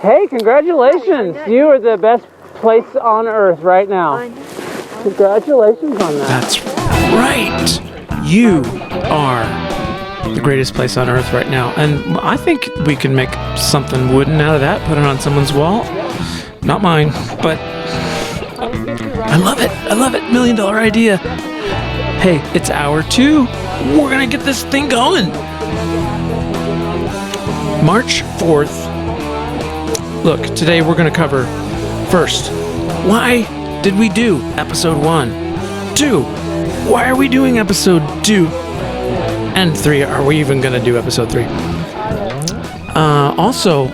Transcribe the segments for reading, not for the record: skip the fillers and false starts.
Hey, congratulations! You are the best place on earth right now. Congratulations on that. That's right. You are the greatest place on earth right now. And I think we can make something wooden out of that, put it on someone's wall. Not mine, but I love it. I love it. $1 million idea. Hey, it's hour 2. We're going to get this thing going. March 4th. Look, today we're going to cover, first, why did we do episode 1? 2, why are we doing episode 2? And 3, are we even going to do episode 3? Also,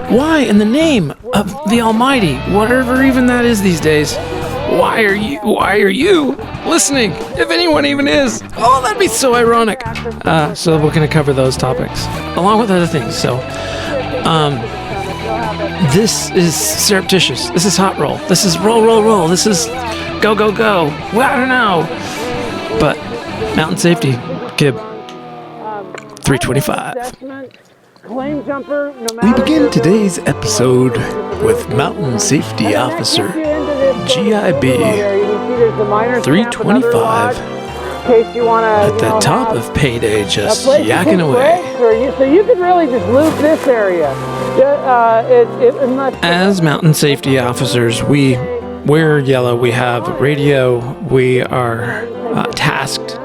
why in the name of the Almighty, whatever even that is these days, why are you listening, if anyone even is? Oh, that'd be so ironic. So we're going to cover those topics, along with other things. So, this is surreptitious. This is hot roll. This is roll. This is go. Well, I don't know. But mountain safety, Gib, 325. We begin today's episode with Mountain Safety Officer GIB 325 at the top of payday, just yakking away. So you could really just loop this area. As mountain safety officers, we're yellow. We have radio. We are tasked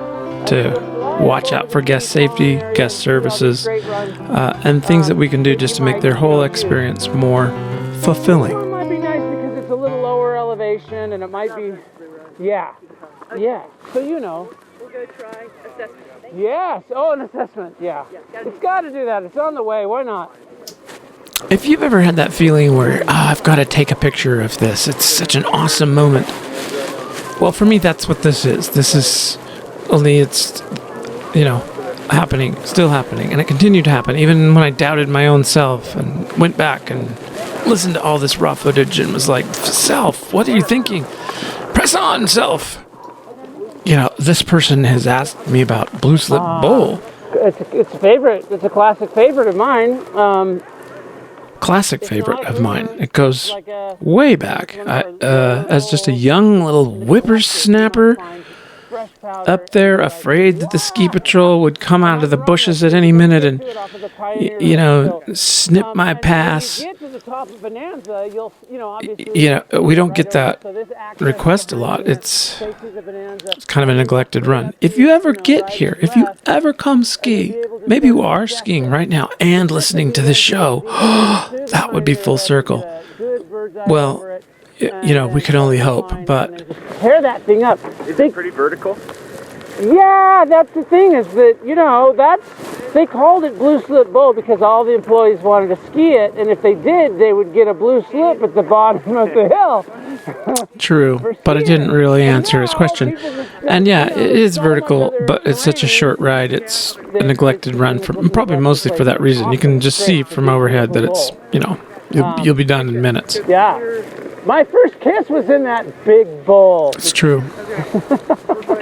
to watch out for guest safety, guest services, and things that we can do just to make their whole experience more fulfilling. It might be nice because it's a little lower elevation, and it might be, yeah. So We'll go try assessment. Yes. Oh, an assessment. Yeah. It's got to do that. It's on the way. Why not? If you've ever had that feeling where, I've got to take a picture of this, it's such an awesome moment. Well, for me, that's what this is. This is only it's, still happening. And it continued to happen, even when I doubted my own self and went back and listened to all this raw footage and was like, self, what are you thinking? Press on, self. This person has asked me about Blue Slip Bowl. It's a favorite. It's a classic favorite of mine. Classic favorite of mine. It goes way back. As just a young little whippersnapper up there, afraid that the ski patrol would come out of the bushes at any minute and, snip my pass. We don't get that request a lot. It's kind of a neglected run. If you ever get here, if you ever come ski, maybe you are skiing right now and listening to this show, that would be full circle. Well, we could only hope, but... Tear that thing up. Is it pretty vertical? Yeah, that's the thing is that, they called it Blue Slip Bowl because all the employees wanted to ski it, and if they did, they would get a blue slip at the bottom of the hill. True, but it didn't really answer his question. And yeah, it is vertical, but it's such a short ride. It's a neglected run, probably mostly for that reason. You can just see from overhead that it's, you'll be done in minutes. Yeah. My first kiss was in that big bowl. It's true.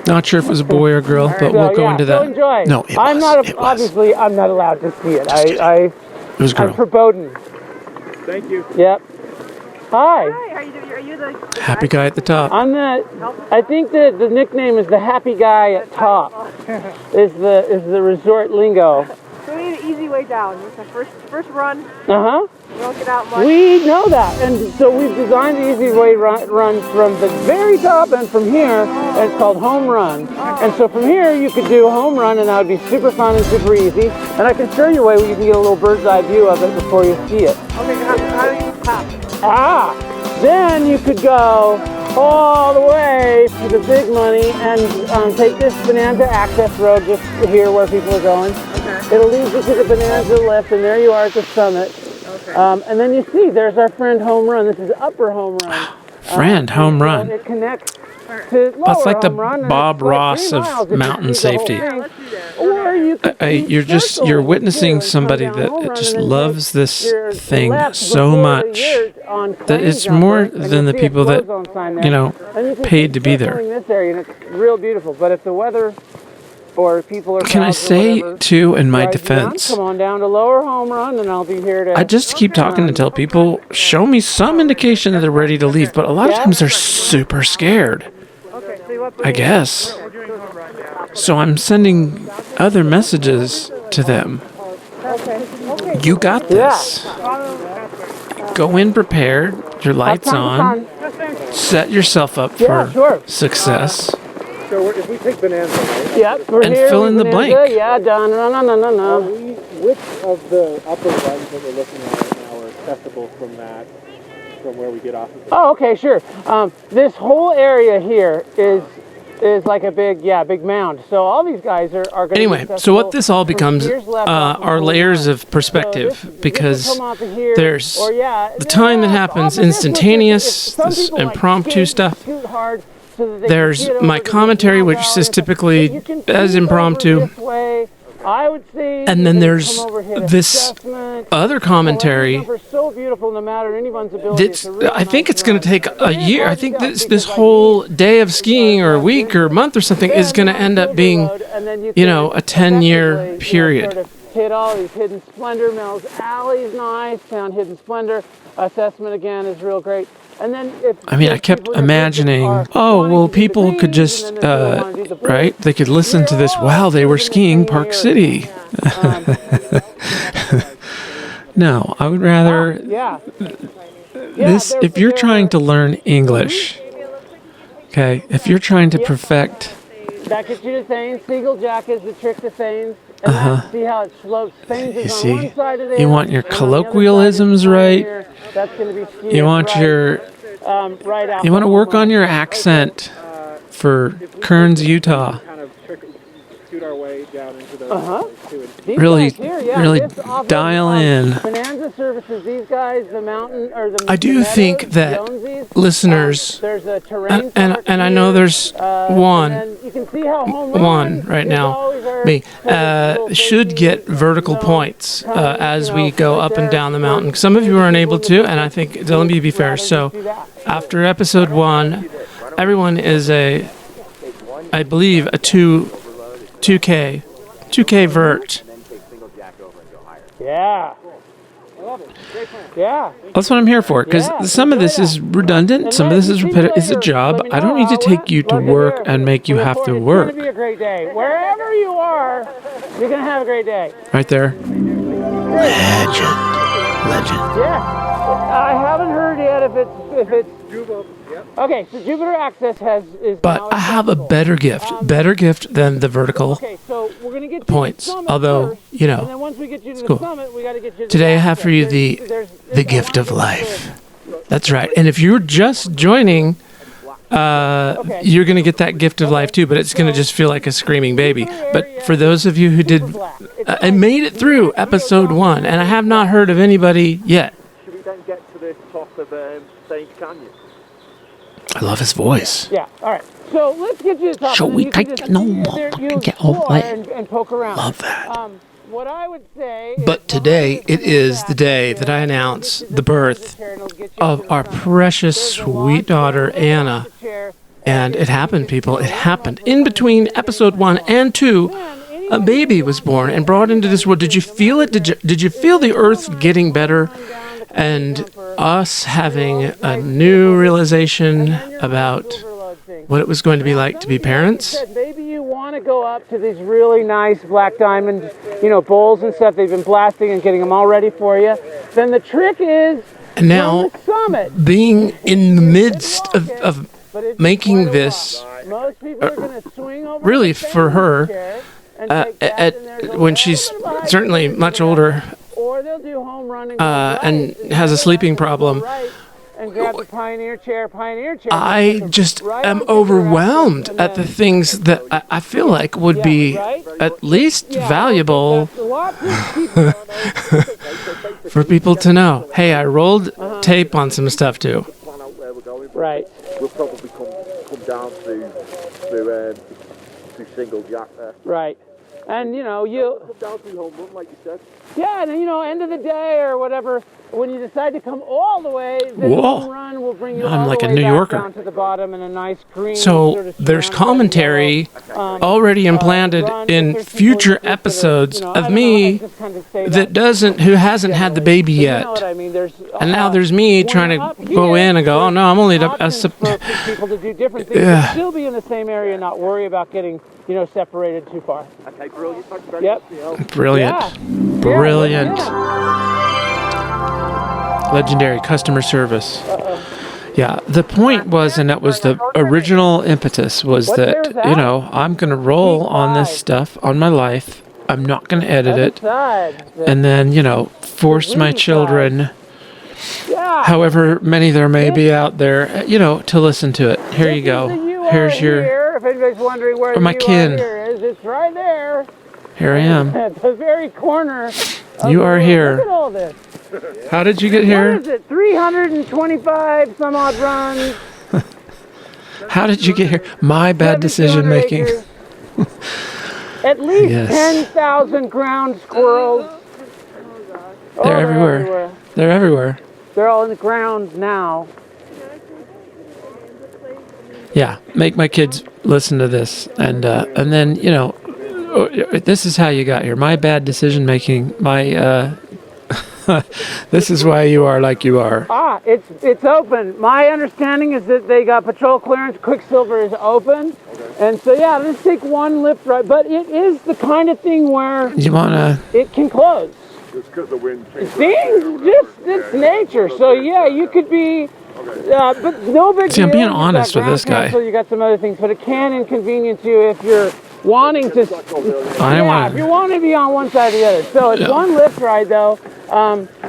Not sure if it was a boy or girl, but we'll go into that. So enjoy. No, it I'm was. not. It was. Obviously, I'm not allowed to see it. It was a girl. I'm foreboding. Thank you. Yep. Hi. Hi, how are you doing? Are you the Happy guy at the top. I think that the nickname is the happy guy at top. is the resort lingo. So we need an easy way down. It's the first run. Uh-huh. We don't get out much. We know that, and so we've designed the easy way run from the very top and from here, and it's called home run. And so from here you could do home run, and that would be super fun and super easy. And I can show you a way where you can get a little bird's eye view of it before you see it. Okay, how do you top? Then you could go all the way to the big money and take this Bonanza access road just here where people are going. Okay. It'll lead you to the Bonanza lift, and there you are at the summit. Okay. And then you see, there's our friend home run. This is upper home run. Friend home run. It connects to lower That's like the home run, Bob and it's like Ross 3 of miles if you mountain see the whole safety. thing. Let's do that. Or you could You're witnessing somebody that just loves this thing so much that it's more than the people that, paid to be there. This area, and it's real beautiful. But if the weather or people are. Can I say, too, in my defense, come on down to Lower Home Run, and I'll be here to. I just keep talking until people show me some indication that they're ready to leave, but a lot of times they're super scared, I guess. So I'm sending other messages to them. You got this. Go in prepared, your lights on, set yourself up for success. So if we take Bonanza, right? Yep, we're And here. fill in the Bonanza. blank. Yeah, done. No. Which of the upper runs that we're looking at right now are accessible from where we get off of it? Oh, okay, sure. This whole area here is like a big mound. So all these guys are going to Anyway, so what this all becomes are layers of perspective, because there's the time that happens instantaneous, this impromptu stuff. There's my commentary, which is typically as impromptu. And then there's this other commentary. I think it's going to take a year. I think this whole day of skiing or a week or a month or something is going to end up being, a 10-year period. Hit all these Hidden Splendor. Mel's Alley's nice. Found Hidden Splendor. Assessment again is real great. And then I kept imagining, people could just, right? They could listen to this while they were skiing Park City. No, I would rather this. If you're trying to learn English, okay, if you're trying to perfect. That gets you to Thames. Seagull Jack is the trick to Thames. And see how it slopes. Thames is on one side of there. You want your colloquialisms right. That's going to be skewed. You want right out. You want to work on your accent for Kearns, Utah. Really dial in. Bonanza services these guys, the mountain or the. I do think that listeners, and I know there's one right now, me, should get vertical points as we go up and down the mountain. Some of you are unable to, and I think, let me be fair. So after episode 1, everyone is I believe a 2K vert. Yeah. Yeah. That's what I'm here for, because some of this is redundant, some of this is repetitive. It's a job. I don't need to take you to work and make you have to work. It's going to be a great day. Wherever you are, you're going to have a great day. Right there. Legend. Yeah. I haven't heard yet if it's okay, so Jupiter Access is. But I have a better gift than the vertical points. Although, and then once we get you to the summit, we got to get you. Today I have for you the gift of life. That's right. And if you're just joining, you're going to get that gift of life too. But it's going to just feel like a screaming baby. But for those of you who did, I made it through episode 1, and I have not heard of anybody yet. Should we then get to the top of Sage Canyon? I love his voice. Yeah, all right. So let's get you to the top. Shall we take no more? Get all that. And poke around. Love that. What I would say. But today, it is the day that I announce the birth of our precious sweet daughter, Anna. And it happened, people. It happened. In between episode 1 and 2, a baby was born and brought into this world. Did you feel it? Did you feel the earth getting better? And us having a new realization about what it was going to be like to be parents. Maybe you want to go up to these really nice black diamond, bowls and stuff they've been blasting and getting them all ready for you. Then the trick is and now summit. Being in the midst of making this really for her when she's certainly much older. Or they'll do home run and has a sleeping problem. And grab the pioneer chair. I just am overwhelmed at the things that I feel like would be at least valuable for people to know. Hey, I rolled tape on some stuff too. Right. We'll probably come down to single jack there. Right. And, you know, you... Down to home, like you said. Yeah, and, you know, end of the day or whatever, when you decide to come all the way, the Whoa. home run will bring you I'm all like the a way New back Yorker. down to the bottom in a nice green. So sort of there's surrounded by commentary yellow. already implanted Run, in there's people future that are, episodes you know, I of don't know, me I just kind of say who hasn't had the baby But yet. You know what I mean? There's, And now there's me when trying you're to up go here, in and go, oh no, I'm only there's a options for people to do different things, Yeah. but still be in the same area and not worry about getting, you know, separated too far. Okay, brilliant. Thanks very Yep. much. brilliant. Yeah. Brilliant. Yeah. Legendary customer service. Yeah, the point was, and that was the original impetus, was What that, bear is that? you know, I'm going to roll on this Five. stuff on my life. I'm not going to edit Other it. side. And then, you know, force my really children, Yeah. however many there may be out there, you know, to listen to it. Here you go. Here's your, Here. If anybody's wondering where my the kin. here is, it's right there. here I am. At the very corner. of You the are world. here. Look at all this. How did you get What here? is it? 325 some odd runs. How did you get here? My bad decision 7,200 making. acres. At least Yes. 10,000 ground squirrels. Oh, They're everywhere. They're everywhere. They're all in the ground now. Yeah, make my kids listen to this, and then, you know, this is how you got here. My bad decision making. My this is why you are like you are. Ah, it's open. My understanding is that they got patrol clearance. Quicksilver is open. And so, yeah, let's take one lift right. But it is the kind of thing where You wanna? it can close. It's because the wind changes. See? Just, it's nature. So, yeah, you could be... but no big See, I'm deal. being You've honest got with this ground guy. council, you got some other things, but it can inconvenience you if you're wanting to... I don't Yeah, if you want. want to be on one side or the other. So it's one lift ride, though.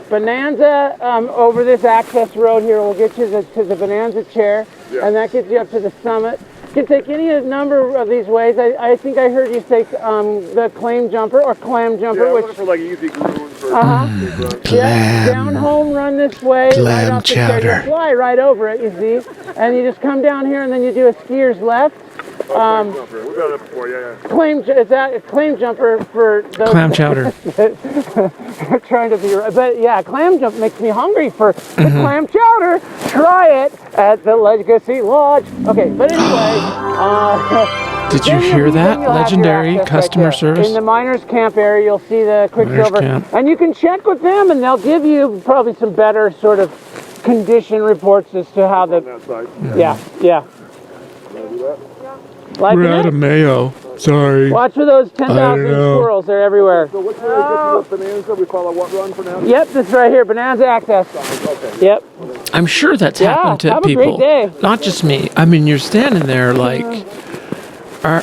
Bonanza over this access road here will get you to the Bonanza chair, and that gets you up to the summit. You can take any number of these ways. I think I heard you say the claim jumper or clam jumper, Yeah, I'm which looking for like easy groom for big run. yeah, down home run this way, right Clam off the chair. chowder. You fly right over it, you see, and you just come down here and then you do a skier's left. We've done that before, yeah. Is that a claim jumper for those Clam chowder. We're trying to be right, but yeah, clam jump makes me hungry for the clam chowder. Try it at the Legacy Lodge. Okay, but anyway, Did you then hear then that? you'll have your Legendary access customer right there. service. In the miners camp area, you'll see the Quicksilver, camp. and you can check with them, and they'll give you probably some better sort of condition reports as to how On the that side. yeah. Wanna do that? Like We're out of mayo. Sorry. watch for those 10,000 know. squirrels. They're everywhere. So which way to get to the Bonanza? We follow what run for now? Yep, this right here, Bonanza Access. Okay. Yep. I'm sure that's Yeah, happened to have a great people. day. Not just me. I mean, you're standing there like, are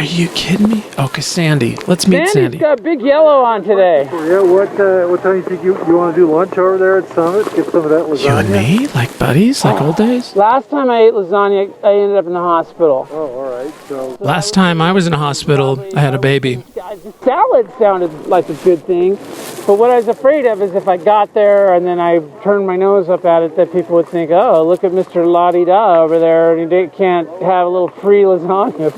you kidding me? Okay, Sandy. Let's meet Sandy's Sandy. got big yellow on today. Yeah, what time you think you want to do lunch over there at Summit? Get some of that lasagna? You and me, like buddies, like old days. Last time I ate lasagna, I ended up in the hospital. Oh, all right. So Last time I was in a hospital, I had a baby. The salad sounded like a good thing, but what I was afraid of is if I got there and then I turned my nose up at it, that people would think, oh, look at Mr. La-di-da over there, and he can't have a little free lasagna.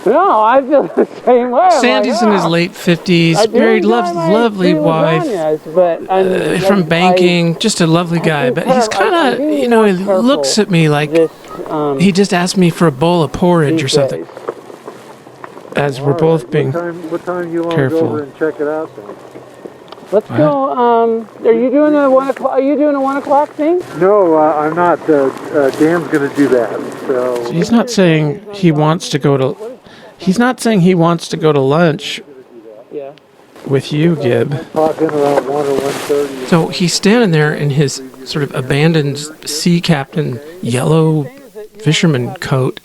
No, I feel the same way. I'm Sandy's like, in his oh, late 50s, I do married, enjoy my lovely free wife. lasagnas, but From banking, just a lovely guy, but he's kind of, you know, he looks at me like he just asked me for a bowl of porridge or something. As we're both being what time you want to careful. go over and check it out then? Let's go. Are you doing a 1 o'clock? Are you doing a 1 o'clock thing? No, I'm not. Dan's going to do that. So He's not saying he wants to go to. He's not saying he wants to go to lunch Yeah. with you, Gib. pop in around 1 or 1:30. So he's standing there in his sort of abandoned sea captain yellow fisherman coat.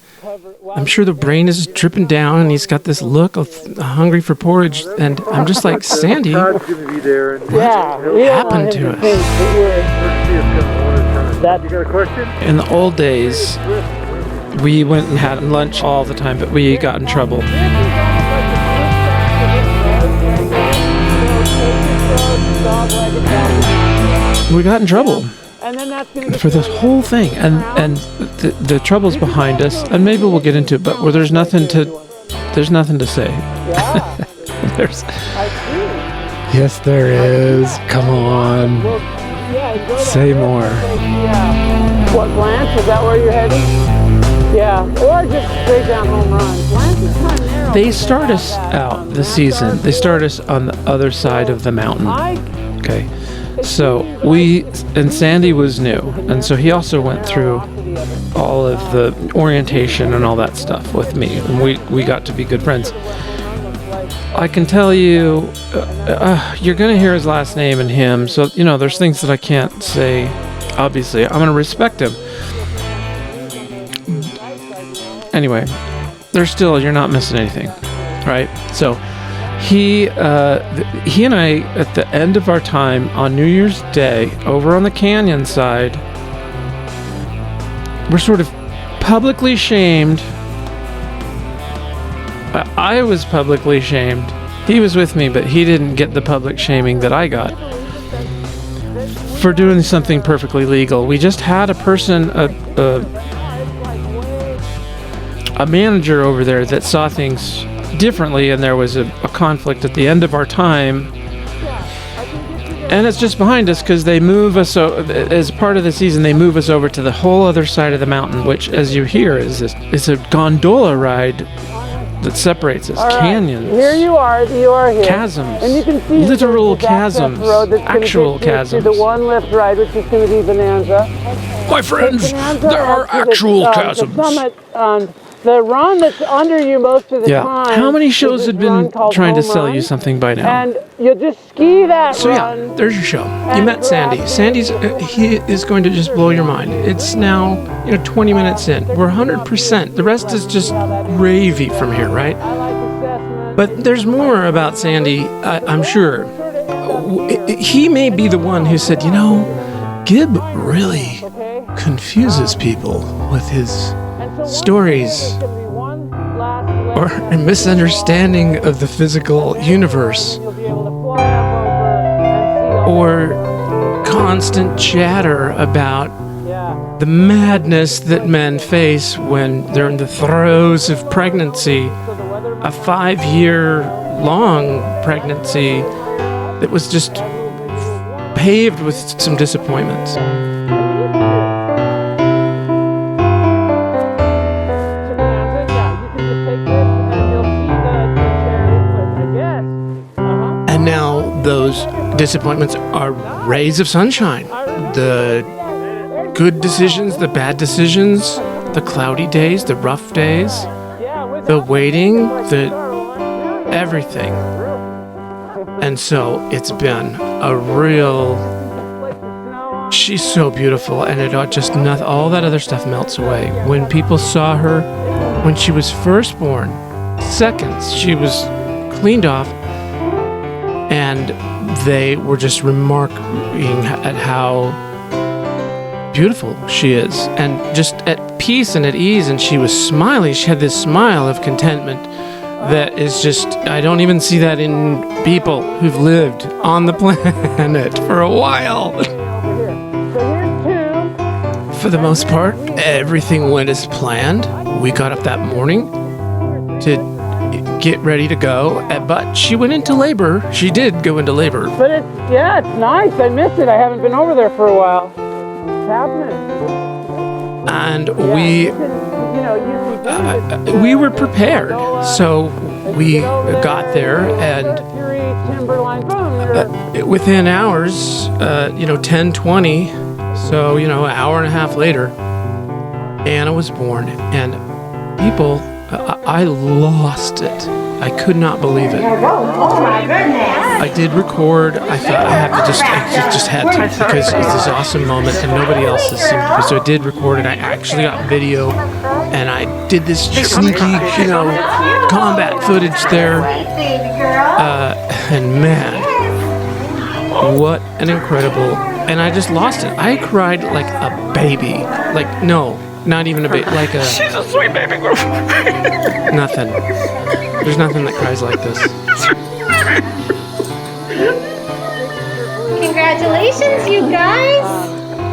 I'm sure the brain is dripping down, and he's got this look of hungry for porridge. And I'm just like, Sandy, Todd's going to be there. And Yeah. he'll we don't happened want to him us? think that let's see if it's going to order time. That- You got a question? in the old days, we went and had lunch all the time, but we got in trouble. We got in trouble. And then that's going to for this whole thing, and the trouble's behind us, and maybe we'll get into it, but where there's nothing to say. Yeah. There's, I see. yes, there is. Come on, Well, yeah, go to- say more. Yeah. What, Blanche? Is that where you're heading? Yeah. Or just straight down home run. Blanche is kind of narrow. They start us out this season. They start us on the other side of the mountain. Okay. So and Sandy was new, and so he also went through all of the orientation and all that stuff with me, and we got to be good friends. I can tell you, you're gonna hear his last name and him, so there's things that I can't say. Obviously, I'm gonna respect him. Anyway, you're not missing anything, right? So. He and I, at the end of our time on New Year's Day, over on the canyon side, were sort of publicly shamed. I was publicly shamed. He was with me, but he didn't get the public shaming that I got for doing something perfectly legal. We just had a person, a manager over there that saw things differently, and there was a conflict at the end of our time, and it's just behind us because they move us as part of the season. They move us over to the whole other side of the mountain, which, as you hear, is a gondola ride that separates us. All right. Canyons, Here you are here, chasms, and you can see literal there's access chasms, road that's gonna actual get you chasms. to the one lift ride, which is going to be Bonanza. My friends, Bonanza there are up to actual the chasms. summit, the run that's under you most of the Yeah. time. How many is shows this have been run called trying to Home sell Run, you something by now? and you'll just ski that So yeah, run. there's your show. You met Sandy. Sandy's he is going to just blow your mind. It's now 20 minutes in. We're 100%. The rest is just gravy from here, right? I like assessment. But there's more about Sandy, I'm sure. He may be the one who said, Gib really Okay? confuses people with his And so stories one last or a misunderstanding of the physical universe, you'll be able to fly up over and see all or constant chatter about yeah. the madness that men face when they're in the throes of pregnancy, So the weather a 5-year-long pregnancy that was just paved with some disappointments. And now those disappointments are rays of sunshine. The good decisions, the bad decisions, the cloudy days, the rough days, the waiting, the everything. And so it's been a real... She's so beautiful, and it just nothing. All that other stuff melts away. When people saw her, when she was first born, seconds, she was cleaned off, and they were just remarking at how beautiful she is, and just at peace and at ease. And she was smiling. She had this smile of contentment that is just, I don't even see that in people who've lived on the planet for a while. For the most part, everything went as planned. We got up that morning to get ready to go, but she went into labor. She did go into labor. But it's nice. I missed it. I haven't been over there for a while. It's happening. And You we were prepared. So we got there, and within hours, 10:20, so an hour and a half later, Anna was born, and people, I lost it. I could not believe it. Oh my goodness. I did record. I thought I just had to, because it's this awesome moment and nobody else has seen it. So I did record it. I actually got video, and I did this sneaky, combat footage there. And man, what an incredible! And I just lost it. I cried like a baby. Like, no, not even a baby. Like a... She's a sweet baby girl. Nothing. There's nothing that cries like this. Congratulations, you guys.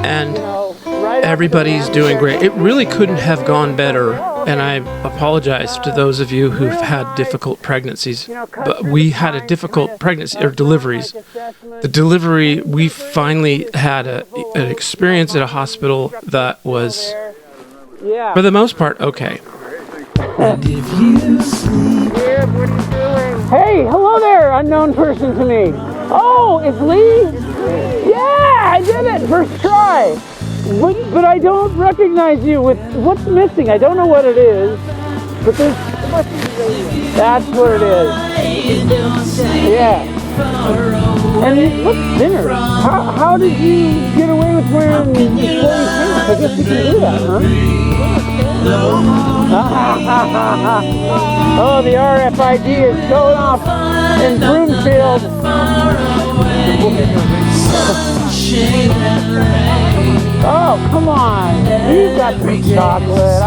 and right everybody's doing great. It really couldn't have gone better, and I apologize to those of you who've had difficult pregnancies, but we had a difficult pregnancy, or deliveries. The delivery, we finally had an experience at a hospital that was, Yeah. for the most part, okay. Hey, hello there, unknown person to me. Oh, it's Lee? Yeah, I did it, first try. But I don't recognize you with what's missing. I don't know what it is, but there's, that's what it is. Yeah. And what's dinner? How did you get away with wearing flowy pants? I guess you can do that, huh? Oh, the RFID is going off in Broomfield. Oh, come on. You got some chocolate.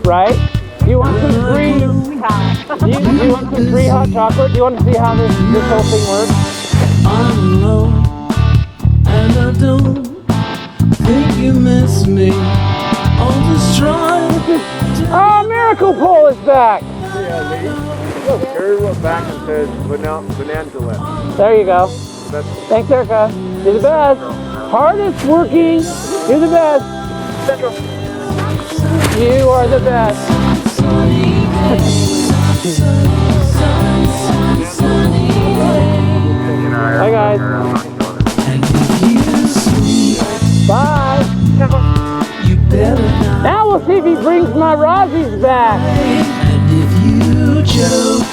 Right? You want some free? You want some free hot chocolate? Do you want to see how this whole thing works? I'm alone, and I don't think you miss me. I'm just trying to. Oh, Miracle Pole is back. Carry it back and says Bonanza. There you go. Thanks, Erica. You're the best. Hardest working. You're the best. You are the best. Hi, guys. Bye. Now we'll see if he brings my Rosie's back. And if you joke,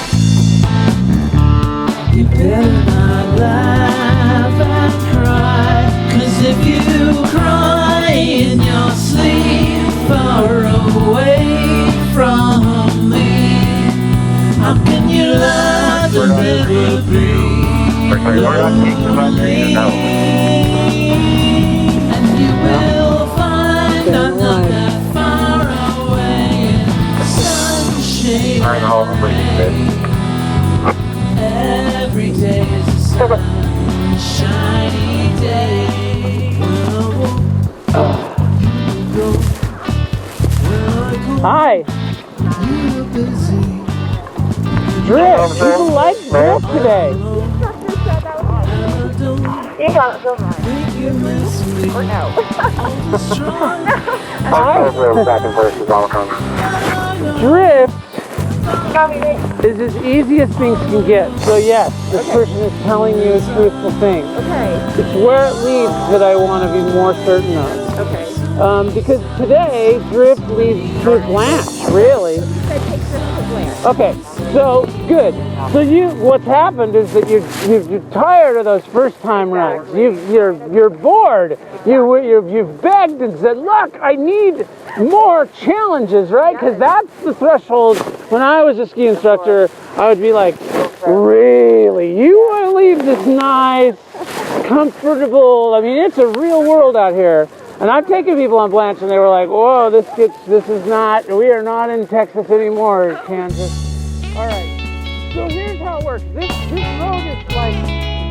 you better not laugh and cry. 'Cause if you cry in your sleep far away from me, how can you laugh and never be? And you will find I'm not that far away in sunshine. Every day is a sunshiny day. Hi. You're busy. Drift. People like Drift today. You got it so nice. You miss me. Or no. Back and forth is all coming. Drift Got me, mate. is as easy as things can get. So yes, this person is telling you a truthful thing. Okay. It's where it leads that I want to be more certain of. Okay. Because today, Drift leads to Blanche, really. That takes us to Blanche. Okay, so good. So what's happened is that you're tired of those first time runs. You're bored. You've begged and said, look, I need more challenges, right? Because that's the threshold. When I was a ski instructor, I would be like, really? You want to leave this nice, comfortable? I mean, it's a real world out here. And I've taken people on Blanche and they were like, whoa, we are not in Texas anymore, Kansas. All right, so here's how it works. This road is like,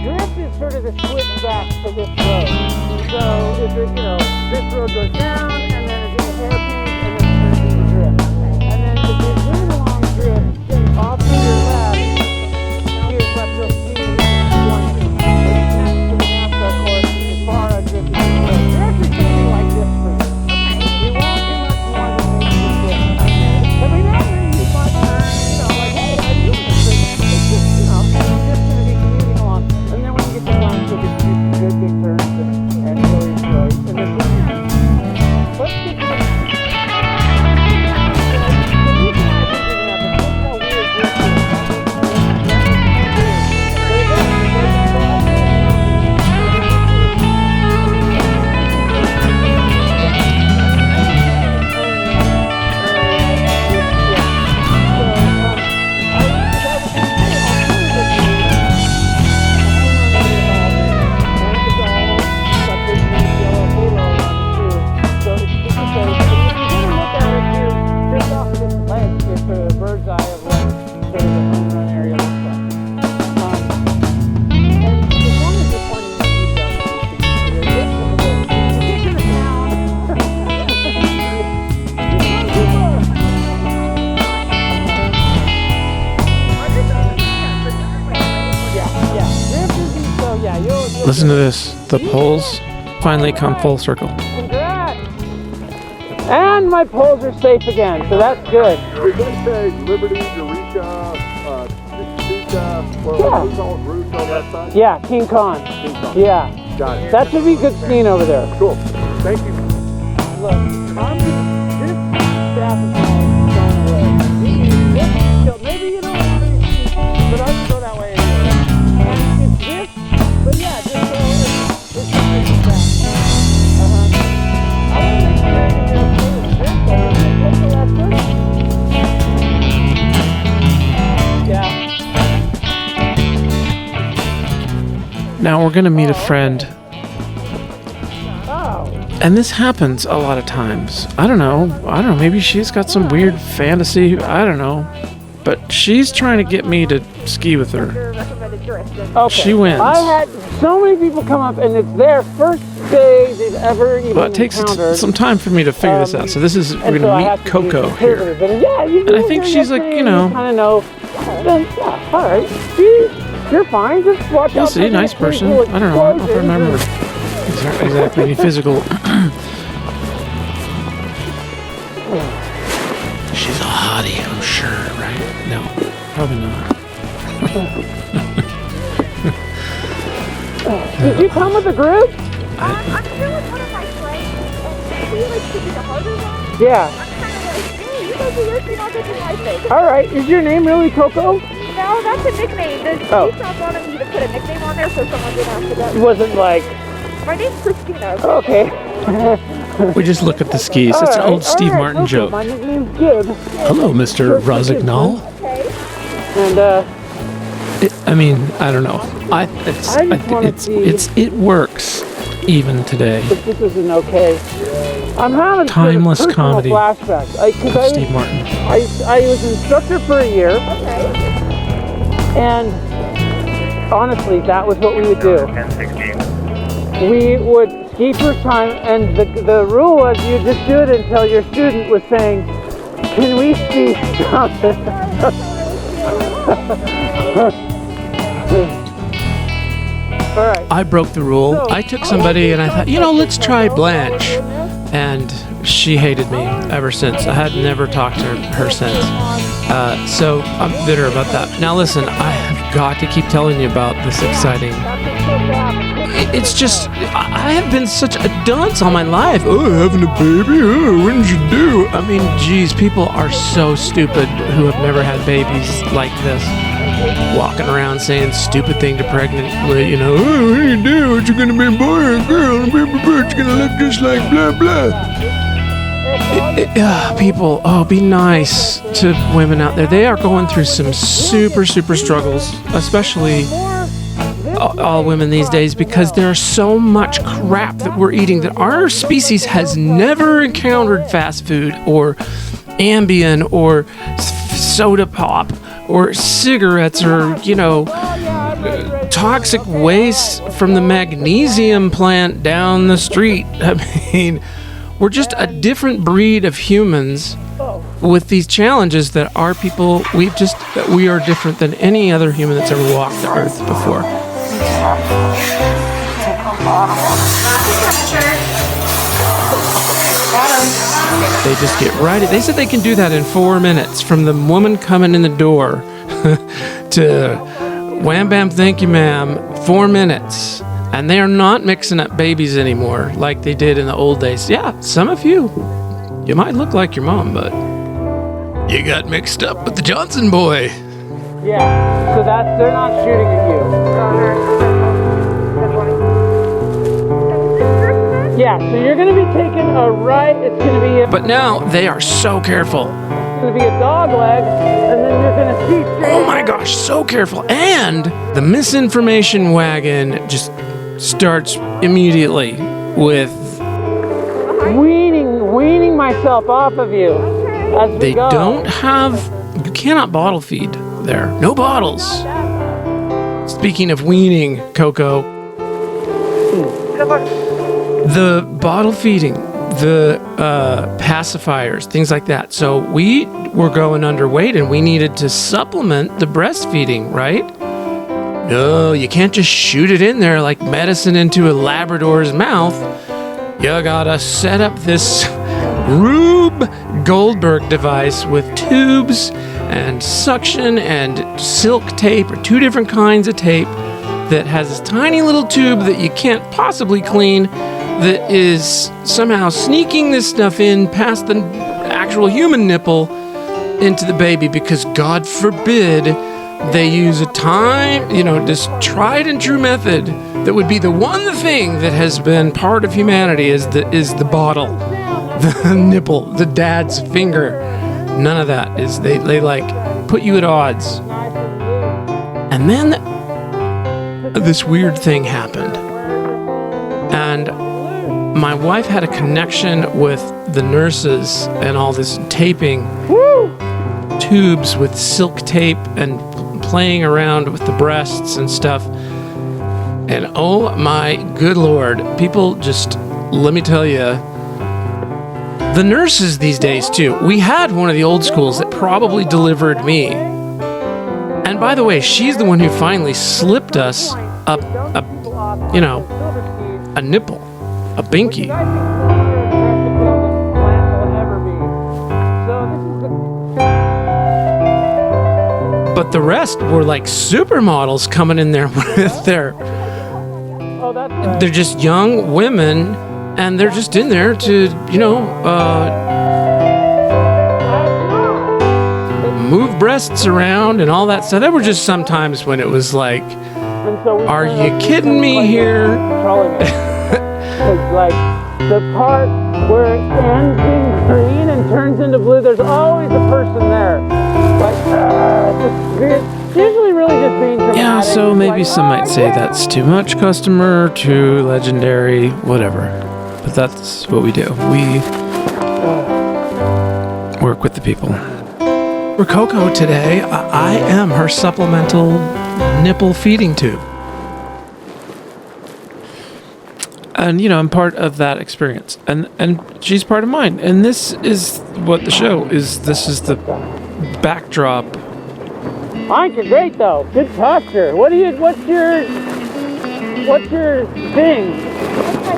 Drift is sort of the switchback to this road. So if this road goes down and then it's in a hairpin and then it turns into Drift. And then if you're going along Drift, then off to your left, here's what you'll see going to the NASCAR course as far as Drift is concerned. You're actually standing like this for you. You won't do much more than maybe this Drift. Every now and then you might turn, like, hey, I'm doing this thing. It's just, and I'm just going to be commuting along. And then when you get to Blanche, you'll get to do some good big turns and really enjoy. And then, but Listen to this. The poles finally come full circle. Congrats! And my poles are safe again, so that's good. Did they say Liberty, Eureka, Yeah. Roots on that side? Yeah, King Kong. King Kong. Yeah. Got it. That should be good skiing over there. Cool. Thank you. Look, I'm just, this staff is all going away. Maybe you don't want to ski, but I can go that way anyway. And it's this, but yeah, just go it's not like that. I want to make sure everything is good. Yeah. Now we're gonna meet a friend. Oh. And this happens a lot of times. I don't know. Maybe she's got some weird fantasy. I don't know. But she's trying to get me to ski with her. Okay. She wins. I had so many people come up, and it's their first day they've ever even Well, it takes encountered. some time for me to figure this out. So this is, we're And so gonna I meet have to be Coco here. conservative. And yeah, And I think she's like, you know. kind of know. Then, yeah, all right. You're fine. Just watch You'll out. see, for nice these person. little I don't know. I don't explosions. remember exactly any physical. She's a hottie, I'm sure, right? No, probably not. Did you come with a group? I'm still with one of my friends, and he likes to be the harder one. Yeah. I'm kind of like, hey, you guys are listening, I'll get to my thing. All right. Is your name really Coco? No, that's a nickname. The Oh. police not wanting me to put a nickname on there so someone didn't have to go. It wasn't like. My name's Christina. Okay. We just look at the skis. It's an old Steve Martin Coco, joke. My nickname's Gibbs. Hello, Mr. Rosignol. Okay. And I mean, I don't know. It works even today. but this isn't okay. I'm having Timeless sort of personal comedy flashbacks. of Steve Martin. I was an instructor for a year, and honestly, that was what we would do. We would ski first time, and the rule was you just do it until your student was saying, "Can we ski something?" All right. I broke the rule. I took somebody and I thought, let's try Blanche. And she hated me ever since. I had never talked to her since. So I'm bitter about that. Now listen, I have got to keep telling you about this exciting. It's just, I have been such a dunce all my life. Oh, having a baby? Oh, when did you do? I mean, geez, people are so stupid who have never had babies like this. Walking around saying stupid thing to pregnant, oh, what do you do? What you gonna be a boy or a girl? A baby bird's gonna look just like blah blah. People, be nice to women out there. They are going through some super struggles, especially all women these days, because there's so much crap that we're eating that our species has never encountered. Fast food or Ambien or soda pop or cigarettes or, toxic waste from the magnesium plant down the street. I mean, we're just a different breed of humans with these challenges that our people, we are different than any other human that's ever walked the earth before. They just get right. They said they can do that in 4 minutes, from the woman coming in the door to wham bam, thank you ma'am, 4 minutes. And they are not mixing up babies anymore like they did in the old days. Yeah, some of you might look like your mom, but you got mixed up with the Johnson boy. Yeah, so they're not shooting at you. Yeah, so you're going to be taking a right, it's going to be But now they are so careful. It's going to be a dog leg, and then you're going to see straight. Oh my gosh, so careful. And the misinformation wagon just starts immediately with weaning myself off of you as we they go. you cannot bottle feed there. No bottles. Speaking of weaning, Coco, the bottle feeding, the pacifiers, things like that. So we were going underweight and we needed to supplement the breastfeeding, right? No, you can't just shoot it in there like medicine into a Labrador's mouth. You gotta set up this Rube Goldberg device with tubes and suction and silk tape, or 2 different kinds of tape, that has this tiny little tube that you can't possibly clean, that is somehow sneaking this stuff in past the actual human nipple into the baby, because God forbid they use this tried and true method that would be the one thing that has been part of humanity is the bottle, the nipple, the dad's finger. None of that is, they like put you at odds. And then this weird thing happened. And my wife had a connection with the nurses and all this taping tubes with silk tape and playing around with the breasts and stuff. And oh my good Lord, people just, let me tell you, the nurses these days too. We had one of the old schools that probably delivered me. And by the way, she's the one who finally slipped us a nipple, a binky. But the rest were like supermodels coming in there with they're just young women, and they're just in there to, move breasts around and all that stuff. There were just some times when it was like, are you kidding me here? It's like the part where it ends in green and turns into blue, there's always a person there. It's usually really just being dramatic. Yeah, so maybe some might say that's too much customer, too legendary, whatever. But that's what we do. We work with the people. For Coco today, I am her supplemental nipple feeding tube. And, I'm part of that experience. And she's part of mine. And this is what the show is. This is the backdrop. Mike, you're great though. Good posture. What's your thing?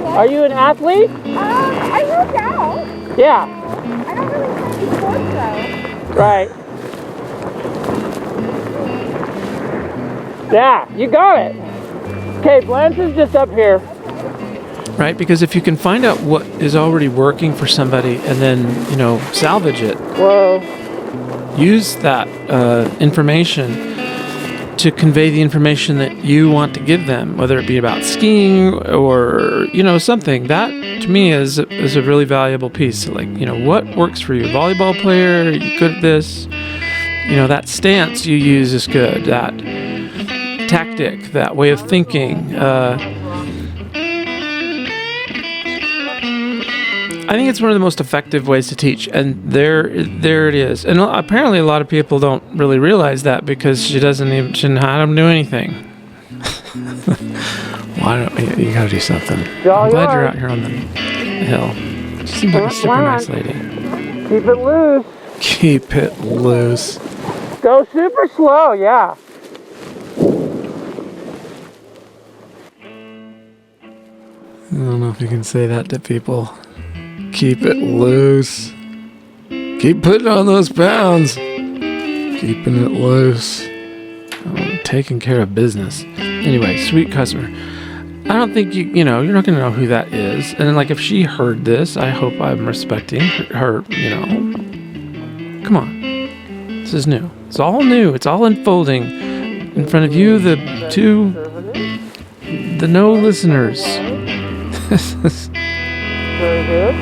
Are you an athlete? I work out. Yeah. I don't really play sports though. Right. Yeah, you got it. Okay, Blanche is just up here. Right, because if you can find out what is already working for somebody and then, salvage it. Whoa. Use that information to convey the information that you want to give them, whether it be about skiing or, something. That, to me, is a really valuable piece. Like, what works for you? Volleyball player, are you good at this? That stance you use is good. That tactic, that way of thinking. I think it's one of the most effective ways to teach, and there it is. And apparently, a lot of people don't really realize that because she shouldn't have them do anything. Why don't you gotta do something? I'm glad you're out here on the hill. She seems like a super nice lady. Keep it loose. Keep it loose. Go super slow, yeah. I don't know if you can say that to people. Keep it loose. Keep putting on those pounds. Keeping it loose. Taking care of business. Anyway, sweet customer. I don't think you're not going to know who that is. And like, if she heard this, I hope I'm respecting her, Come on. This is new. It's all new. It's all unfolding in front of you, the no listeners. Very good.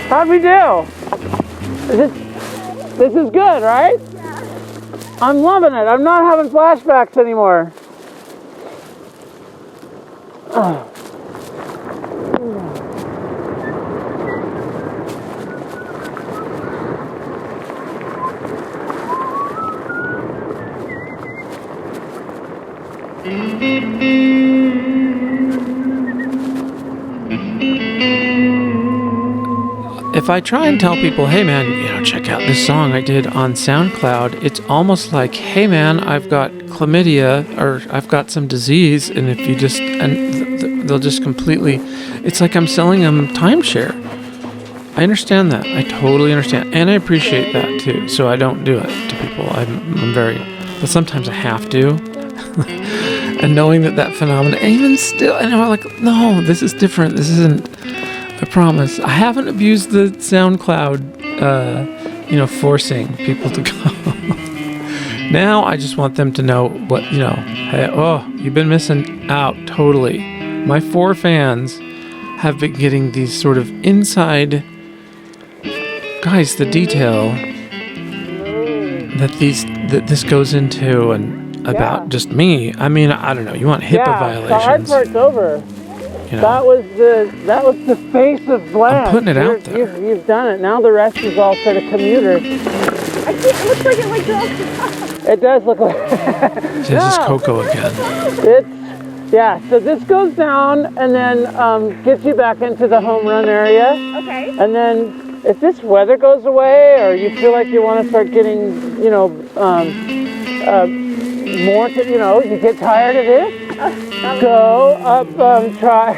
How'd we do? This is good, right? I'm loving it. I'm not having flashbacks anymore. if I try and tell people, hey man, check out this song I did on SoundCloud, it's almost like, hey man, I've got chlamydia or I've got some disease, and if you just, and they'll just completely, it's like I'm selling them timeshare. I understand that. I totally understand. And I appreciate that too. So I don't do it to people. I'm very, but sometimes I have to. And knowing that phenomenon, and even still, and I'm like, no, this is different. This isn't, I promise. I haven't abused the SoundCloud, forcing people to go. Now I just want them to know what, hey, you've been missing out totally. My 4 fans have been getting these sort of inside, guys, the detail that this goes into and about just me. I mean, I don't know. You want HIPAA violations? The hard part's over. That was the face of Blast. I'm putting it out there. You've done it. Now the rest is all sort of commuters. I think it looks like it like drops. It does look like. This is Coco again. So this goes down and then gets you back into the home run area. Okay. And then if this weather goes away, or you feel like you want to start getting, more to, you get tired of this, go up, try,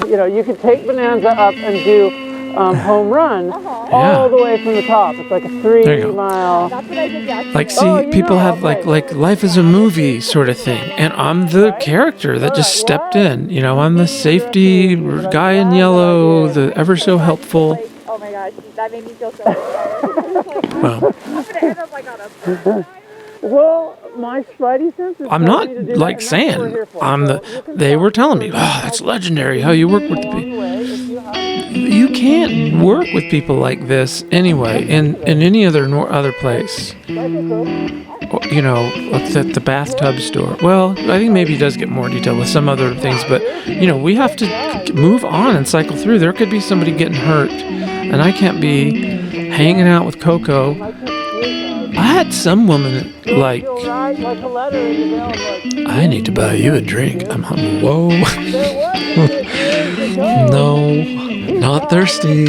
you can take Bonanza up and do home run all the way from the top. It's like a 3-mile. That's what I did yesterday. Like, see, people have like life is a movie sort of thing, and I'm the character that just stepped in. I'm the safety guy in yellow, the ever so helpful. Oh my gosh, that made me feel so bad. Well, I'm gonna end up like on a. Well, my spidey senses. I'm not like saying they were telling me, that's legendary how you work with the people. You can't work with people like this anyway in any other place. At the bathtub store. Well, I think maybe it does get more detailed with some other things, but we have to move on and cycle through. There could be somebody getting hurt, and I can't be hanging out with Coco. I had some woman like, I need to buy you a drink. I'm whoa. No, not thirsty.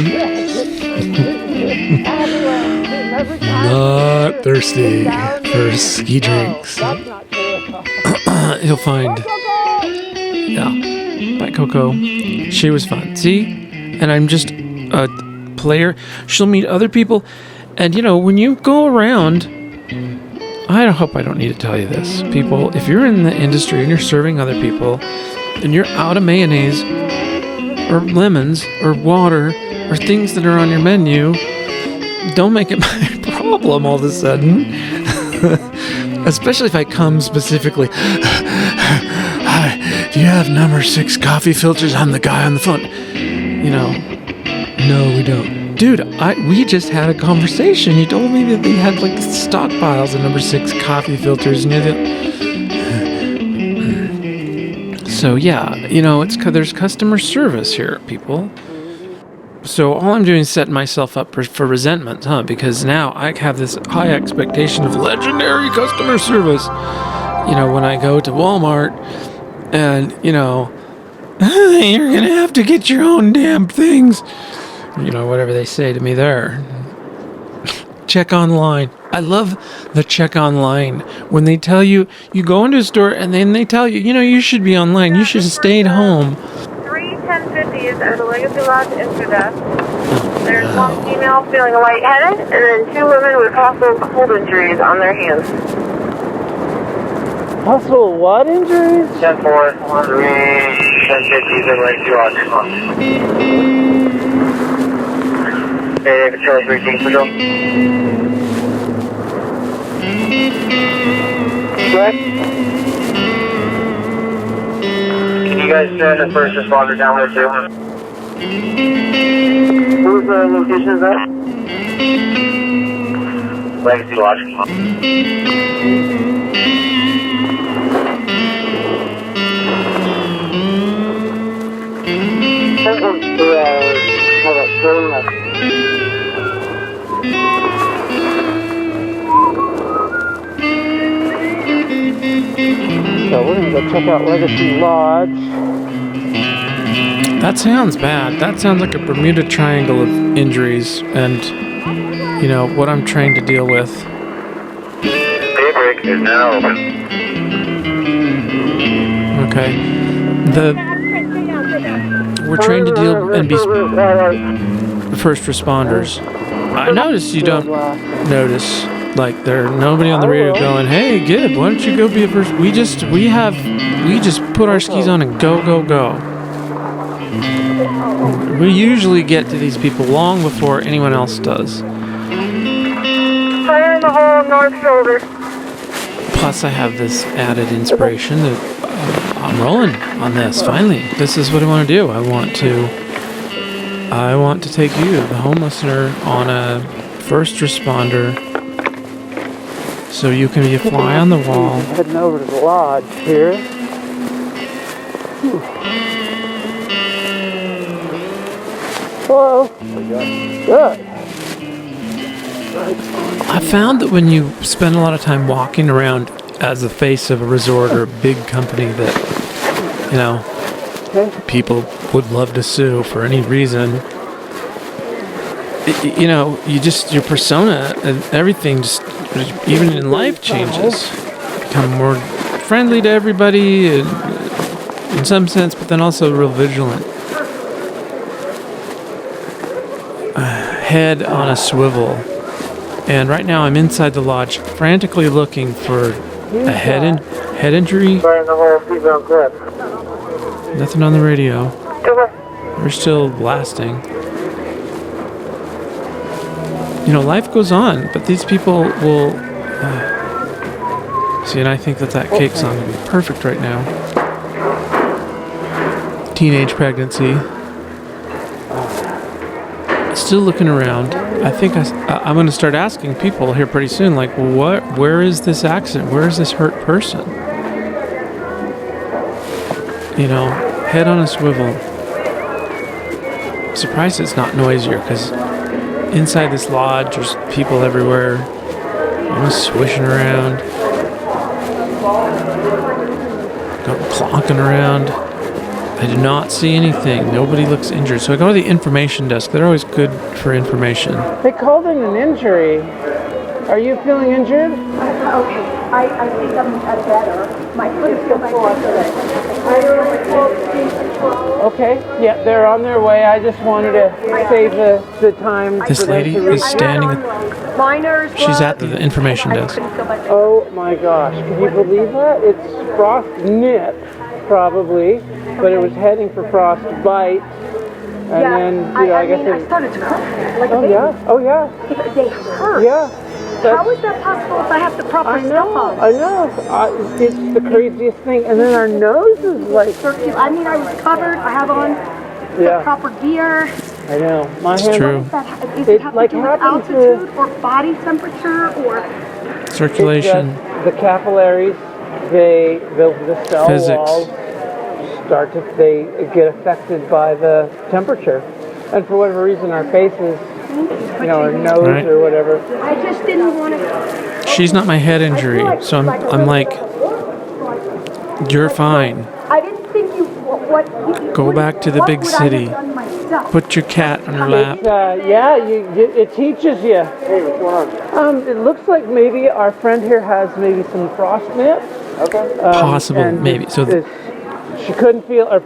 Not thirsty for ski drinks. You'll find. Yeah. Bye, Coco. She was fun. See? And I'm just a player. She'll meet other people. And, when you go around, I hope I don't need to tell you this. People, if you're in the industry and you're serving other people, and you're out of mayonnaise, or lemons, or water, or things that are on your menu, don't make it my problem all of a sudden. Especially if I come specifically, hi, do you have number 6 coffee filters? I'm the guy on the phone. No, we don't. Dude, we just had a conversation. You told me that they had like stockpiles of number 6 coffee filters. And so yeah, there's customer service here, people. So all I'm doing is setting myself up for resentment, because now I have this high expectation of legendary customer service. When I go to Walmart and, you're going to have to get your own damn things. Whatever they say to me there. Check online. I love the check online. When they tell you, you go into a store and then they tell you, you should be online. You should have stayed home. 3 1050s at the Legacy Lodge Interdust. There's one female feeling lightheaded, and then 2 women with possible cold injuries on their hands. Possible what injuries? 10-4, 3 1050s at Legacy Lodge. Hey, Patrol 13 Patrol. Correct. Can you guys send a first responder down there too? Whose location is that? Legacy Lodge. So we're going to go check out Legacy Lodge. That sounds bad. That sounds like a Bermuda Triangle of injuries, and you know what I'm trying to deal with. Daybreak is now open. Okay. We're trying to deal and be first responders. I notice you don't notice, like, there's nobody on the radio going, "Hey, Gib, why don't you go be a first?" We just put our skis on and go. We usually get to these people long before anyone else does. Fire in the hole, north shoulder. Plus, I have this added inspiration that I'm rolling on this. Finally, this is what I want to do. I want to take you, the home listener, on a first responder, so you can be a fly on the wall. Heading over to the lodge here. Hello. Good. I found that when you spend a lot of time walking around as the face of a resort or a big company that, you know, people would love to sue for any reason, you know, your persona and everything, just even in life, changes. Become more friendly to everybody in some sense, but then also real vigilant. Head on a swivel. And right now I'm inside the lodge, frantically looking for a head injury. Fire in the hole, seatbelt clip. Nothing on the radio. We're still blasting. You know, life goes on, but these people will... See, and I think that cake song would be perfect right now. Teenage pregnancy. Still looking around. I think I'm going to start asking people here pretty soon, like, where is this accident? Where is this hurt person? You know, head on a swivel. I'm surprised it's not noisier, because inside this lodge, there's people everywhere. I'm swishing around. Clonking around. I do not see anything. Nobody looks injured. So I go to the information desk. They're always good for information. They called in an injury. Are you feeling injured? Okay, I think I'm better. My foot feels sore today. Okay, yeah, they're on their way. I just wanted to save the time. This lady is standing. She's at the information desk. Oh my gosh, can you believe that? It's frost nip, probably, but it was heading for frost bite. And then, I guess I started to cry. Like oh, yeah, oh yeah. They hurt. Yeah. How is that possible if I have the proper stuff on? I know. It's the craziest thing. And then our nose is like... I mean, I was covered. I have on the proper gear. I know. My It's hand, true. Is it have to do with altitude or body temperature or... Circulation. The capillaries, the cell Physics. walls they get affected by the temperature. And for whatever reason, our faces, our nose Right. or whatever. I just didn't want to... She's not my head injury, so I'm like, you're fine. I didn't think you... Go back to the big city. Put your cat on her lap. It teaches you. Hey, what's going on? It looks like maybe our friend here has maybe some frost nip. Okay. Possible, maybe. So she couldn't feel or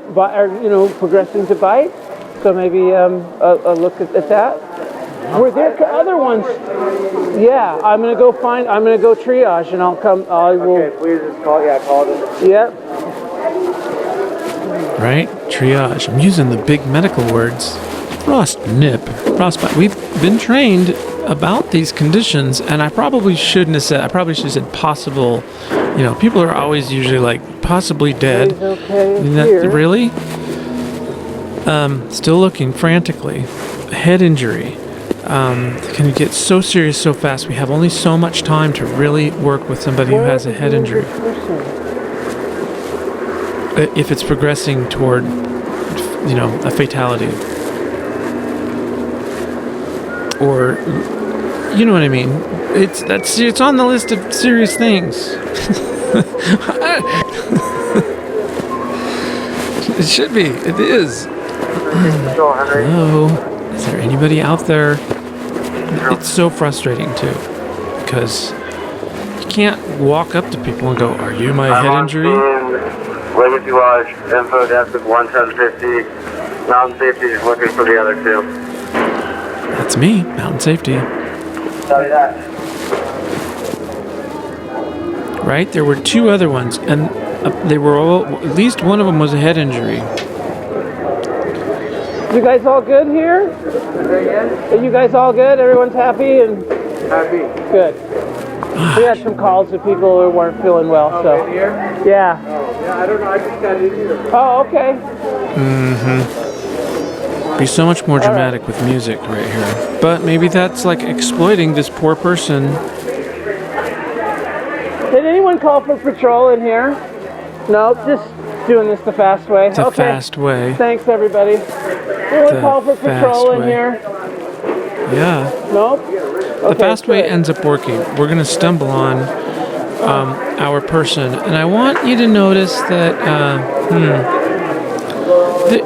progressing to bite. So maybe a look at that. Were there other ones? Yeah, I'm gonna go triage, and I'll come. I will. Okay, please just call them. Yep. Right? Triage. I'm using the big medical words. Frost nip. Frostbite. We've been trained about these conditions, and I probably shouldn't have said. I probably should have said possible. People are always usually like possibly dead. Really? Still looking frantically. Head injury. Can it get so serious so fast? We have only so much time to really work with somebody who has a head injury. If it's progressing toward, a fatality. Or, you know what I mean? It's on the list of serious things. It should be. It is. Hello? Is there anybody out there? It's so frustrating too, because you can't walk up to people and go, "Are you my head injury?" Legacy Lodge, info desk is 1750. Mountain Safety is looking for the other two. That's me, Mountain Safety. Copy that. Right? There were two other ones, and they were all, at least one of them was a head injury. You guys all good here? Are you guys all good? Everyone's happy and Happy. good. We had some calls of people who weren't feeling well, so Here? yeah. Yeah, I don't know. I just got in here. Oh, okay. Be so much more dramatic with music right here. But maybe that's like exploiting this poor person. Did anyone call for patrol in here? No, just doing this the fast way. The Okay. fast way. Thanks, everybody. Anyone The call for patrol fast in way. here? Yeah. Nope. The fast way good. ends up working. We're going to stumble on our person. And I want you to notice that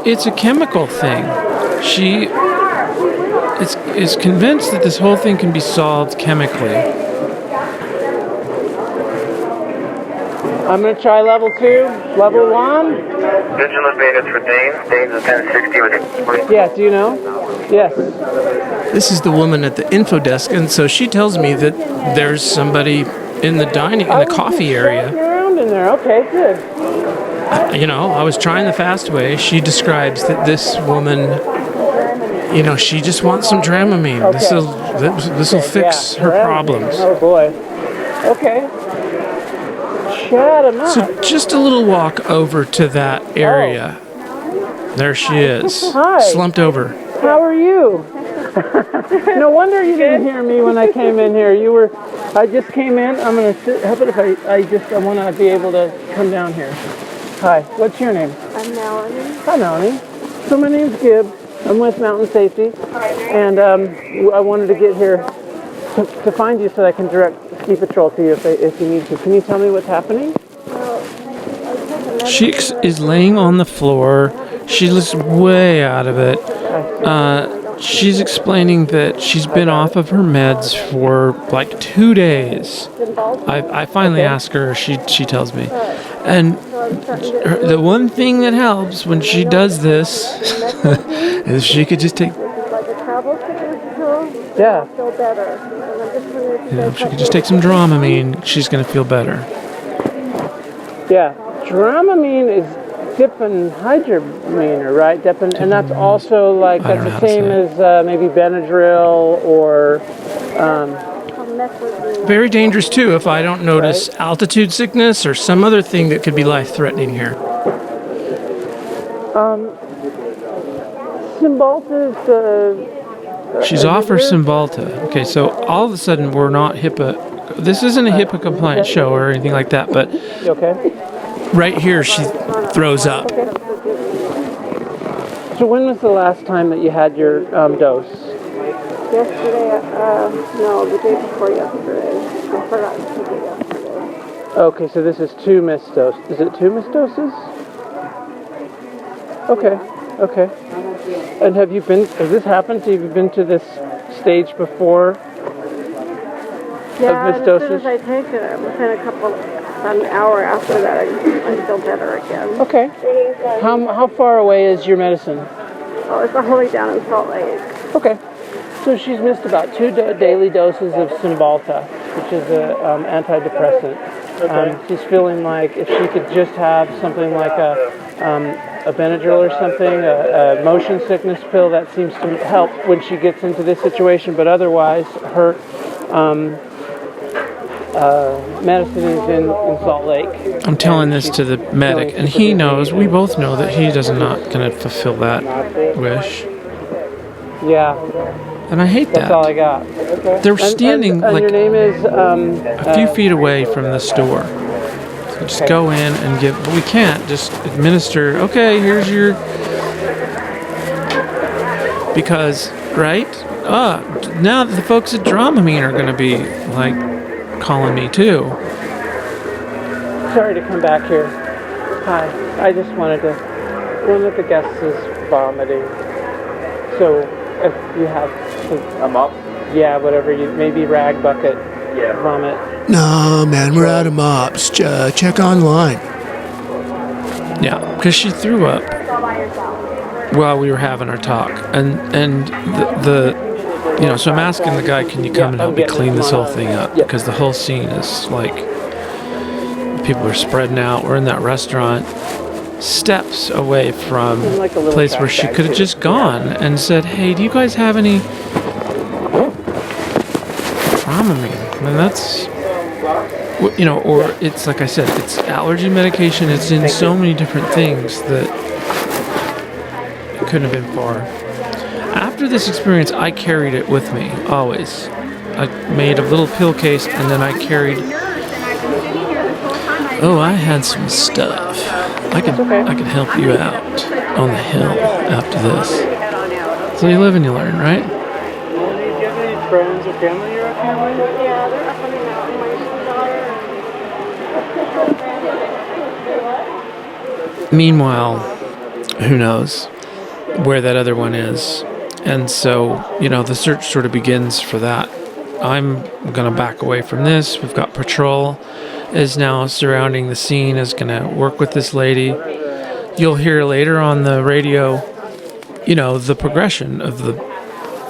it's a chemical thing. She is convinced that this whole thing can be solved chemically. I'm going to try level 2. Level 1? Vigilant Vegas for Dane. Dane's a 1060 with you. Yeah, do you know? Yes. This is the woman at the info desk, and so she tells me that there's somebody in the coffee area. Walking around in there. Okay, good. You know, I was trying the fast way. She describes that this woman, you know, she just wants some Dramamine. Okay. This will fix Yeah, her Dramamine. problems. Oh boy. Okay. Chat 'em up. So just a little walk over to that area. There she is, Hi. slumped over. How are you? No wonder you didn't hear me when I came in here. I just came in. I'm gonna sit. How about if I want to be able to come down here. Hi. What's your name? I'm Melanie. Hi, Melanie. So my name's Gibbs. I'm with Mountain Safety, and I wanted to get here to find you so that I can direct ski patrol to you if you need to. Can you tell me what's happening? She is laying on the floor. She looks way out of it. She's explaining that she's been off of her meds for like 2 days. I finally asked her, she tells me. And the one thing that helps when she does this is she could just take, Yeah. she could just take some Dramamine. She's going to feel better. Yeah. Dramamine is diphenhydramine, right? And that's also like, I don't that's know the how to same say as maybe Benadryl or, Very dangerous too if I don't notice altitude sickness or some other thing that could be life-threatening here. Cymbalta's, She's off her Cymbalta. Okay, so all of a sudden we're not HIPAA. This isn't a HIPAA compliant show or anything like that, but you okay? right here she throws up. So when was the last time that you had your dose? Yesterday, no, the day before yesterday. I forgot to take it yesterday. Okay, so this is 2 missed doses. Is it 2 missed doses? Okay, okay. And has this happened? Have you been to this stage before? Yeah, missed and as soon doses? as I take it, within an hour after that, I feel better again. Okay. How far away is your medicine? Oh, it's all the way down in Salt Lake. Okay. So she's missed about 2 daily doses of Cymbalta, which is an antidepressant. She's feeling like if she could just have something like a Benadryl or something, a motion sickness pill, that seems to help when she gets into this situation. But otherwise, her medicine is in Salt Lake. I'm telling this to the medic, and he knows, we both know that he is not going to fulfill that wish. Yeah, And I hate that's all I that. got. They're standing and like your name is a few feet away from the store. So just go in and give, but we can't just administer, okay, here's your, because, right? Now the folks at Dramamine are going to be like calling me too. Sorry to come back here. Hi. I just one of the guests is vomiting. So if you have A mop? yeah, whatever you maybe rag bucket vomit. No, man, we're out of mops. Check online. Yeah, because she threw up while we were having our talk, and the you know, so I'm asking the guy, can you come and help me clean this whole thing up? Because the whole scene is like, people are spreading out. We're in that restaurant, steps away from Like a a little place where trash she bag, could have too. just gone and said, hey, do you guys have any Dramamine? I mean, that's, you know, or it's like I said, it's allergy medication. It's in so many different things that it couldn't have been far. After this experience, I carried it with me, always. I made a little pill case, and then I carried... Oh, I had some stuff. I could help you out on the hill after this. So you live and you learn, right? Do you have any friends or family you're up here with? Yeah, they're up on the mountain. My daughter. Meanwhile, who knows where that other one is. And so, you know, the search sort of begins for that. I'm going to back away from this. We've got patrol is now surrounding the scene, is going to work with this lady. You'll hear later on the radio, you know, the progression of the,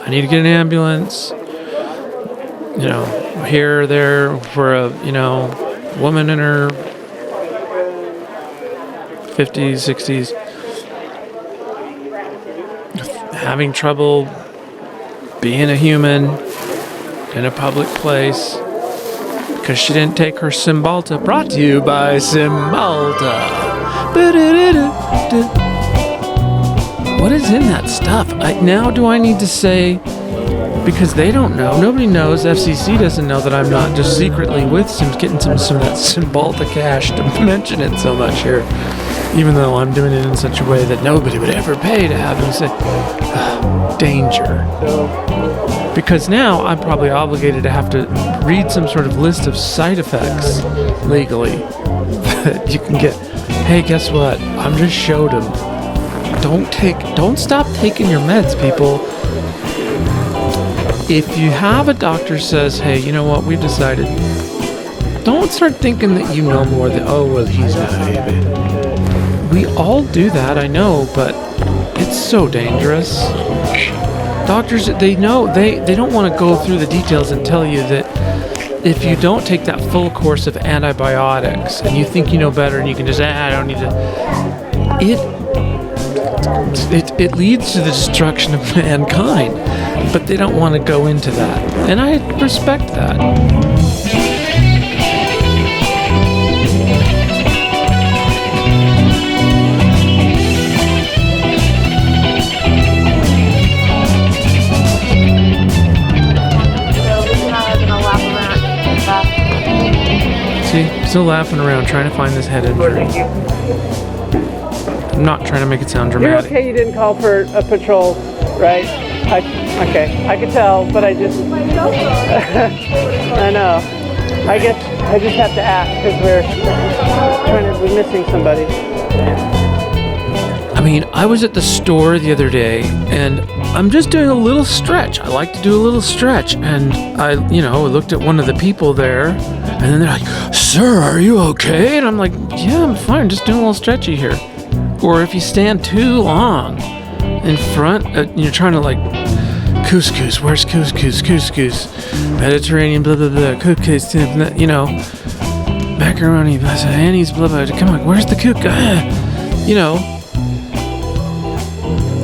I need to get an ambulance, you know, here or there for a, you know, woman in her 50s, 60s, having trouble being a human in a public place because she didn't take her Cymbalta. Brought to you by Cymbalta. What is in that stuff? Now do I need to say, because they don't know, nobody knows, FCC doesn't know that I'm not just secretly with getting some of that Cymbalta cash to mention it so much here, even though I'm doing it in such a way that nobody would ever pay to have them say, danger. Because now I'm probably obligated to have to read some sort of list of side effects legally that you can get. Hey, guess what? I'm just showed them. Don't stop taking your meds, people. If you have a doctor says, hey, you know what, we've decided, don't start thinking that you know more than, oh, well, he's not able. We all do that, I know, but it's so dangerous. Doctors, they know, they don't want to go through the details and tell you that if you don't take that full course of antibiotics and you think you know better and you can just, I don't need to, it leads to the destruction of mankind. But they don't want to go into that. And I respect that. See, still laughing around trying to find this head injury. I'm not trying to make it sound You're dramatic. okay, you didn't call for a patrol, right? Okay, I could tell, but I just... I know. I guess I just have to ask because we're missing somebody. I mean, I was at the store the other day, and I'm just doing a little stretch. I like to do a little stretch, and I looked at one of the people there, and then they're like, "Sir, are you okay?" And I'm like, "Yeah, I'm fine. Just doing a little stretchy here." Or if you stand too long in front, you're trying to like, couscous. Where's couscous? Couscous, Mediterranean, blah blah blah. Couscous, you know, macaroni, Annie's, blah blah. Come on, where's the cook? You know.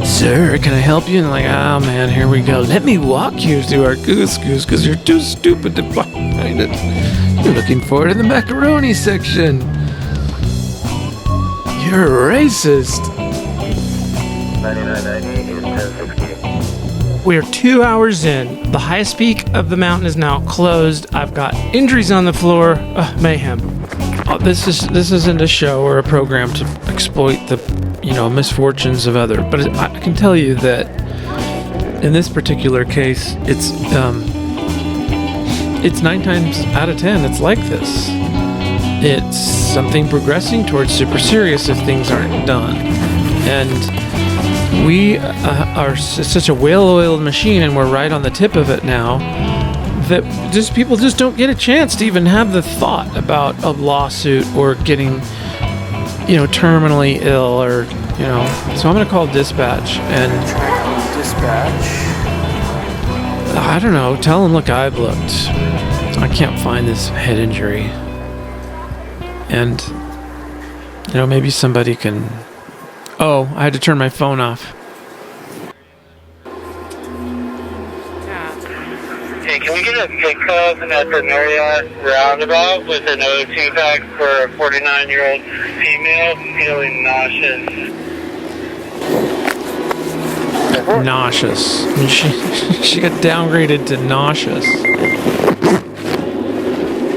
Sir, can I help you? And I'm like, oh man, here we go. Let me walk you to our couscous because you're too stupid to find it. You're looking for it in the macaroni section. You're racist. 9990 is 1060. We are 2 hours in. The highest peak of the mountain is now closed. I've got injuries on the floor. Mayhem. This isn't a show or a program to exploit the misfortunes of others, but I can tell you that in this particular case, it's 9 times out of 10 it's like this. It's something progressing towards super serious if things aren't done. And we are such a well-oiled machine, and we're right on the tip of it now, that just people just don't get a chance to even have the thought about a lawsuit or getting, terminally ill, or So I'm gonna call dispatch and I don't know. Tell them, look, I've looked. I can't find this head injury, and maybe somebody can. Oh, I had to turn my phone off. Hey, can we get a pickup at the Marriott roundabout with an O2 pack for a 49-year-old female feeling nauseous? Nauseous. I mean, she got downgraded to nauseous.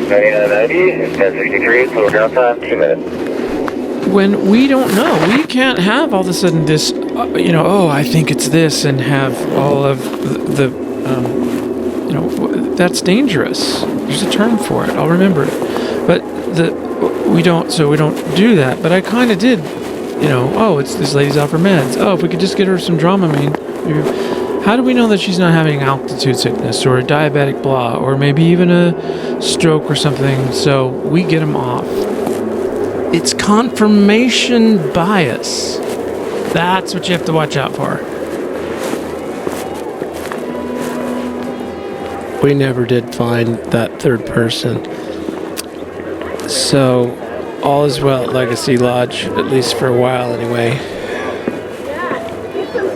9990, 1063, total ground time, 2 minutes. When we don't know, we can't have all of a sudden this, I think it's this, and have all of the that's dangerous. There's a term for it. I'll remember it. But we don't do that. But I kind of did, it's this lady's off her meds. Oh, if we could just get her some Dramamine. How do we know that she's not having altitude sickness or a diabetic blah or maybe even a stroke or something? So we get them off. It's confirmation bias. That's what you have to watch out for. We never did find that third person. So, all is well at Legacy Lodge, at least for a while anyway.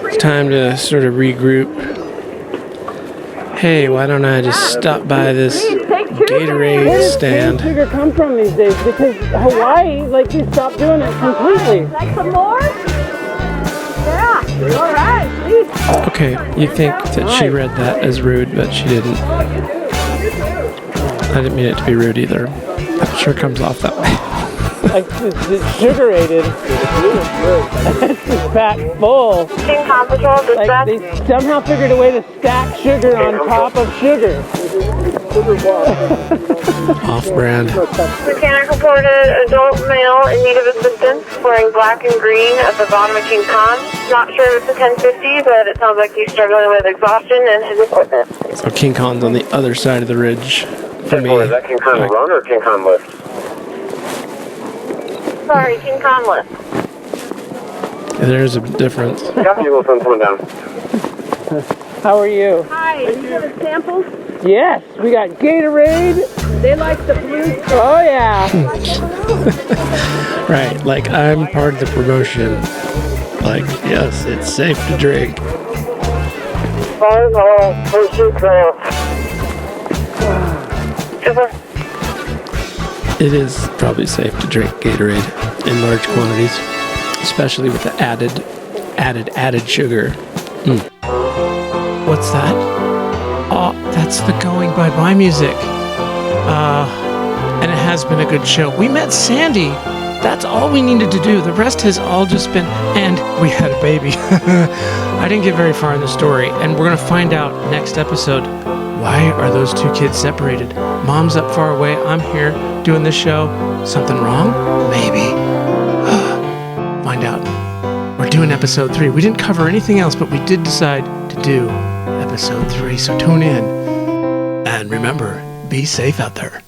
It's time to sort of regroup. Hey, why don't I just stop by this Gatorade stand? Where does sugar come from these days? Because Hawaii, they stopped doing it completely. Like some more? Yeah. All right, please. Okay, you think that she read that as rude, but she didn't. I didn't mean it to be rude either. It sure comes off that way. It's sugarated. It's just packed full. King Tom Patrol, dispatch. They somehow figured a way to stack sugar on top of sugar. Off-brand. Mechanic reported adult male in need of assistance wearing black and green at the bottom of King Kong. Not sure if it's a 1050, but it sounds like he's struggling with exhaustion and his equipment. So King Kong's on the other side of the ridge for me. Is that King Kong run or King Kong lift? Sorry, King Kong lift. There's a difference. Copy, we'll send someone down. How are you? Hi, you got a sample? Yes, we got Gatorade. They like the blue. Oh, yeah. Right, like I'm part of the promotion. Like, yes, it's safe to drink. It is probably safe to drink Gatorade in large quantities, especially with the added sugar. What's that? Oh, that's the Going Bye-Bye music. And it has been a good show. We met Sandy. That's all we needed to do. The rest has all just been, and we had a baby. I didn't get very far in the story, and we're going to find out next episode, why are those two kids separated? Mom's up far away. I'm here doing this show. Something wrong? Maybe. Find out. We're doing episode 3. We didn't cover anything else, but we did decide to do episode 3. So tune in. And remember, be safe out there.